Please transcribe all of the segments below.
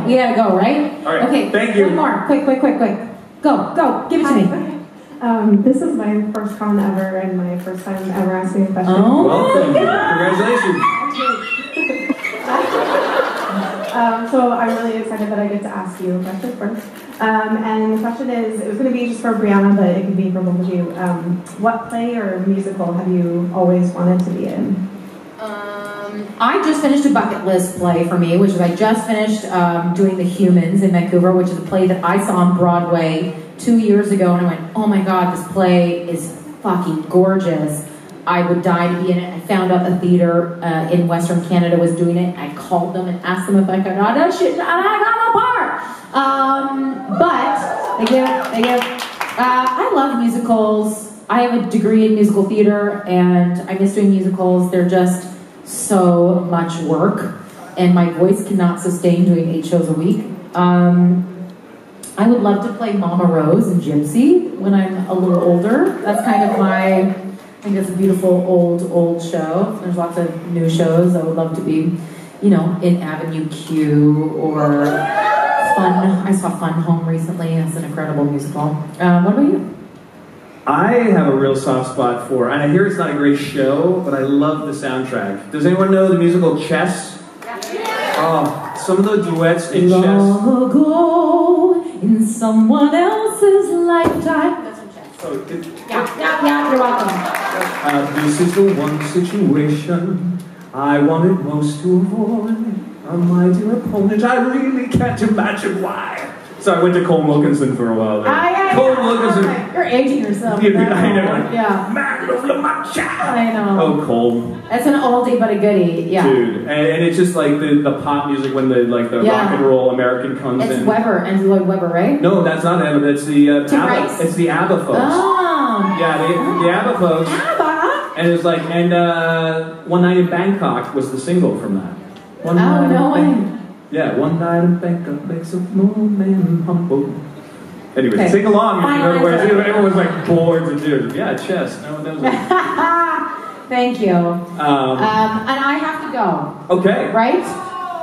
We gotta go, right? All right. Okay. Thank you. One more. Quick. Go. Give it to me. This is my first con ever and my first time ever asking a question. Oh, welcome. Congratulations. So I'm really excited that I get to ask you a question first. And the question is, it was going to be just for Briana, but it could be for both of you. What play or musical have you always wanted to be in? I just finished a bucket list play for me, which is I just finished doing The Humans in Vancouver, which is a play that I saw on Broadway 2 years ago, and I went, oh my god, this play is fucking gorgeous. I would die to be in it. I found out the theater in Western Canada was doing it. I called them and asked them if I could audition, and I got a part. But they give. I love musicals. I have a degree in musical theater, and I miss doing musicals. They're just so much work, and my voice cannot sustain doing 8 shows a week. I would love to play Mama Rose in Gypsy when I'm a little older. That's kind of my, I think it's a beautiful old show. There's lots of new shows. I would love to be, you know, in Avenue Q or Fun. I saw Fun Home recently. It's an incredible musical. What about you? I have a real soft spot for, and I hear it's not a great show, but I love the soundtrack. Does anyone know the musical Chess? Oh, some of the duets in Chess. Long ago, in someone else's lifetime. That's from Chess. Oh, Yeah, you're welcome. This is the one situation I wanted most to avoid. My dear opponent, I really can't imagine why. So I went to Cole Wilkinson for a while there. Cole Wilkinson. You're aging yourself. I know. Yeah. Man of La Mancha. I know. Oh, Cole. That's an oldie but a goodie. Yeah. Dude, and it's just like the pop music when the rock and roll American comes in. It's Weber, Andrew Lloyd Webber, right? No, that's not ABBA. That's the ABBA. It's the ABBA folks. Oh. Yeah, the ABBA folks. ABBA. And it's like, One Night in Bangkok was the single from that. No way. Yeah, one night in Bangkok makes a man humble. Anyway, Okay. sing along if you know where everyone was like Okay. bored to do it. Yeah, Chess. No one knows it. Thank you. And I have to go. Okay. Right?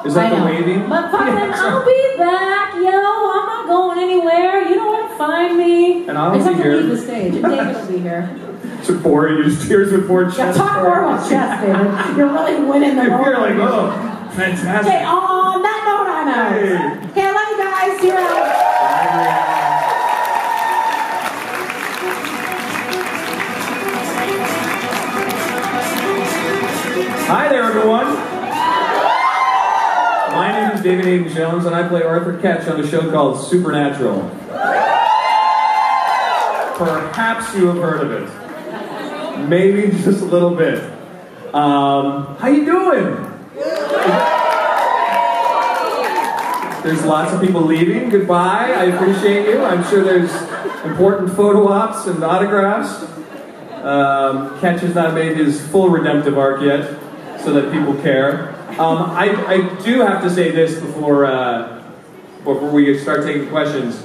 Is that the waving? But fine, I'll be back, yo. I'm not going anywhere. You know where to find me. And I'll I just be have to here. leave the stage. And David will be here. It's boring. You just hear some poor Chess. Yeah, talk more about Chess, David. You're really winning the moment. You're like, oh, fantastic. Okay, on that note, I'm out. Hey. Okay, I love you guys. See you around. Hi there, everyone. My name is David Aiden Jones, and I play Arthur Ketch on a show called Supernatural. Perhaps you have heard of it. Maybe just a little bit. How you doing? There's lots of people leaving. Goodbye. I appreciate you. I'm sure there's important photo ops and autographs. Ketch has not made his full redemptive arc yet, so that people care. I do have to say this before we start taking questions.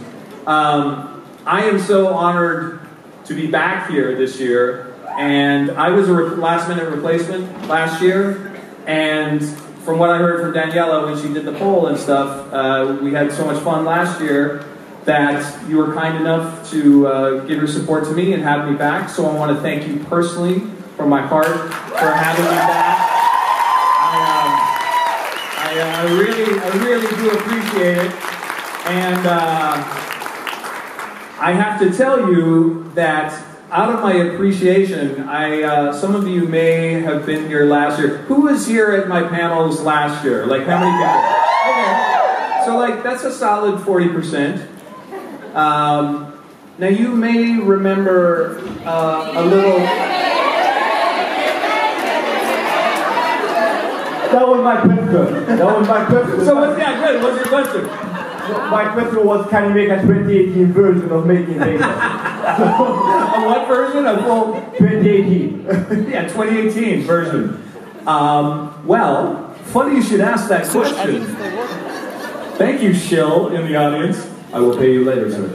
I am so honored to be back here this year, and I was a last-minute replacement last year, and from what I heard from Daniela when she did the poll and stuff, we had so much fun last year that you were kind enough to give your support to me and have me back. So I want to thank you personally from my heart for having me back. I really do appreciate it. And I have to tell you that out of my appreciation, some of you may have been here last year. Who was here at my panels last year? Like how many people? Okay. So like that's a solid 40%. Now you may remember a little... That was my question. So what's your question? My question was, can you make a 2018 version of Making Famous? A what version? A full 2018. Yeah, 2018 version. Well, funny you should ask that question. Thank you, Shill, in the audience. I will pay you later, sir.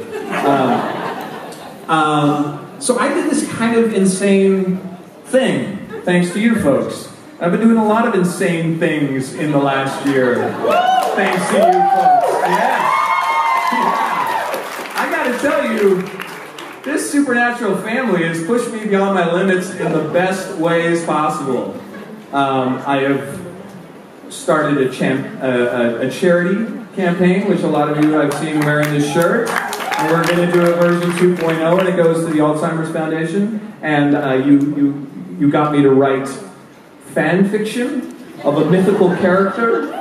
So I did this kind of insane thing, thanks to you folks. I've been doing a lot of insane things in the last year. thanks to you folks. Yeah. I gotta tell you, this supernatural family has pushed me beyond my limits in the best ways possible. I have started a charity campaign, which a lot of you I've seen wearing this shirt. And we're going to do a version 2.0, and it goes to the Alzheimer's Foundation. And you got me to write fan fiction of a mythical character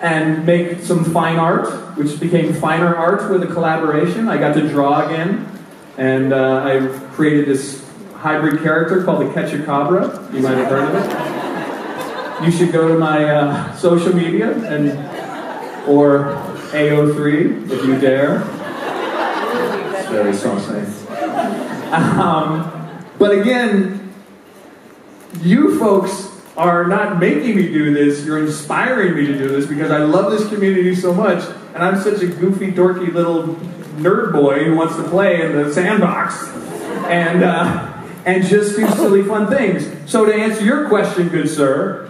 and make some fine art, which became finer art with a collaboration. I got to draw again, and I created this hybrid character called the Ketchacabra. You might have heard of it. You should go to my social media or AO3 if you dare. It's very saucy. But again, you folks are not making me do this, you're inspiring me to do this because I love this community so much, and I'm such a goofy, dorky little nerd boy who wants to play in the sandbox and just do silly, fun things. So to answer your question, good sir,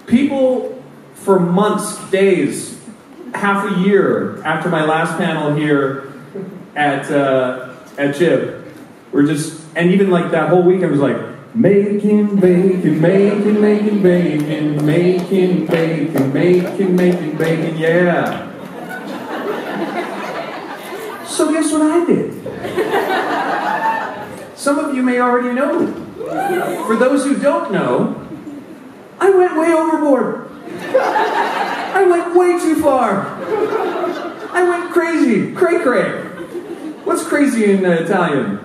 people for months, days, half a year after my last panel here at JIB, were just, and even like that whole weekend was like, making bacon, making bacon, making bacon, making bacon, yeah. So guess what I did? Some of you may already know. For those who don't know, I went way overboard. I went way too far. I went crazy, cray-cray. What's crazy in Italian?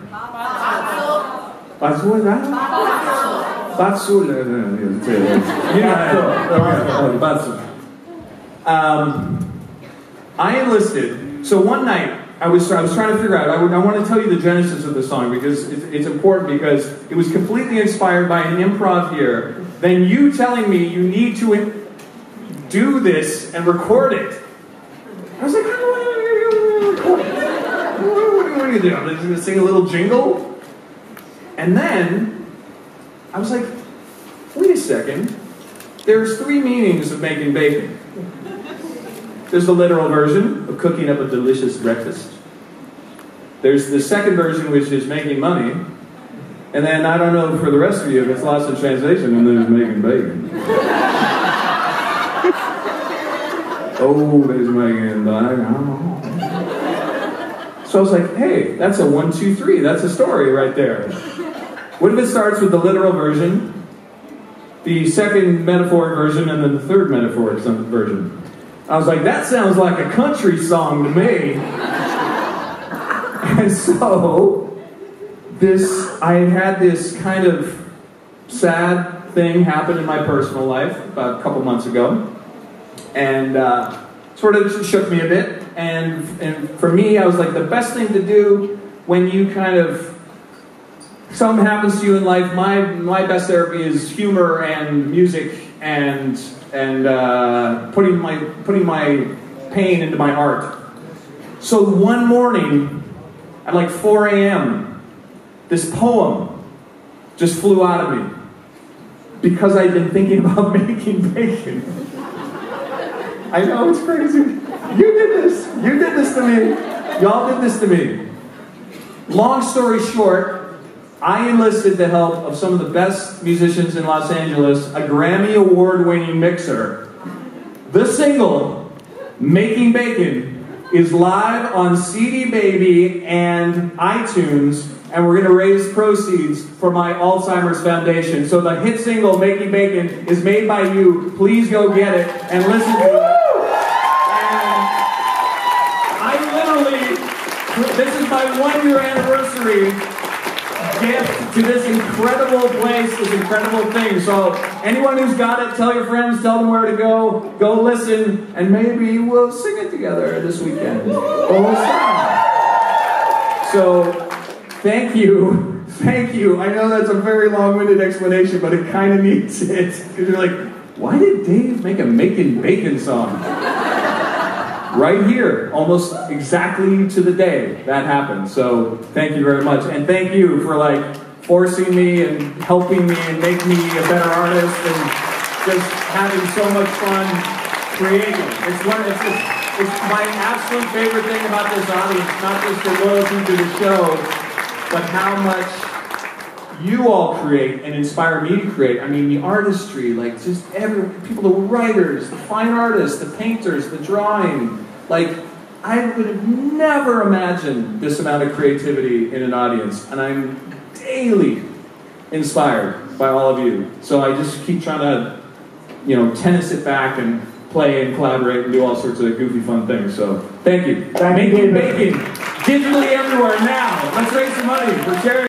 Pazzo is that? Pazzo. I enlisted. So one night, I was trying to figure out, I want to tell you the genesis of the song because it's important because it was completely inspired by an improv here. Then you telling me you need to do this and record it. I was like, how do I record it? What are you doing? I'm just going to sing a little jingle? And then, I was like, wait a second. There's 3 meanings of making bacon. There's the literal version of cooking up a delicious breakfast. There's the second version, which is making money. And then, I don't know for the rest of you if it's lost in translation, and there's making bacon. Oh, there's making bacon. So I was like, hey, that's a 1, 2, 3. That's a story right there. What if it starts with the literal version, the second metaphoric version, and then the third metaphoric version? I was like, that sounds like a country song to me. And so, I had this kind of sad thing happen in my personal life about a couple months ago. And sort of shook me a bit. And for me, I was like, the best thing to do when you kind of, something happens to you in life, my best therapy is humor and music and putting my pain into my art. So one morning, at like 4 a.m., this poem just flew out of me because I'd been thinking about making bacon. I know, it's crazy. You did this. You did this to me. Y'all did this to me. Long story short, I enlisted the help of some of the best musicians in Los Angeles, a Grammy Award-winning mixer. The single, Making Bacon, is live on CD Baby and iTunes, and we're going to raise proceeds for my Alzheimer's Foundation. So the hit single, Making Bacon, is made by you. Please go get it and listen to it. And I literally, this is my 1-year anniversary gift to this incredible place, this incredible thing. So anyone who's got it, tell your friends, tell them where to go listen, and maybe we'll sing it together this weekend. So thank you. I know that's a very long-winded explanation, but it kind of needs it. Because you're like, why did Dave make a Making Bacon song? Right here, almost exactly to the day that happened. So thank you very much. And thank you for like forcing me and helping me and making me a better artist and just having so much fun creating. It's my absolute favorite thing about this audience, not just the loyalty to the show, but how much you all create and inspire me to create. I mean, the artistry, like just people, the writers, the fine artists, the painters, the drawing. Like, I would have never imagined this amount of creativity in an audience, and I'm daily inspired by all of you. So I just keep trying to, tennis it back and play and collaborate and do all sorts of goofy, fun things. So thank you. Making bacon digitally everywhere now. Let's raise some money for charity.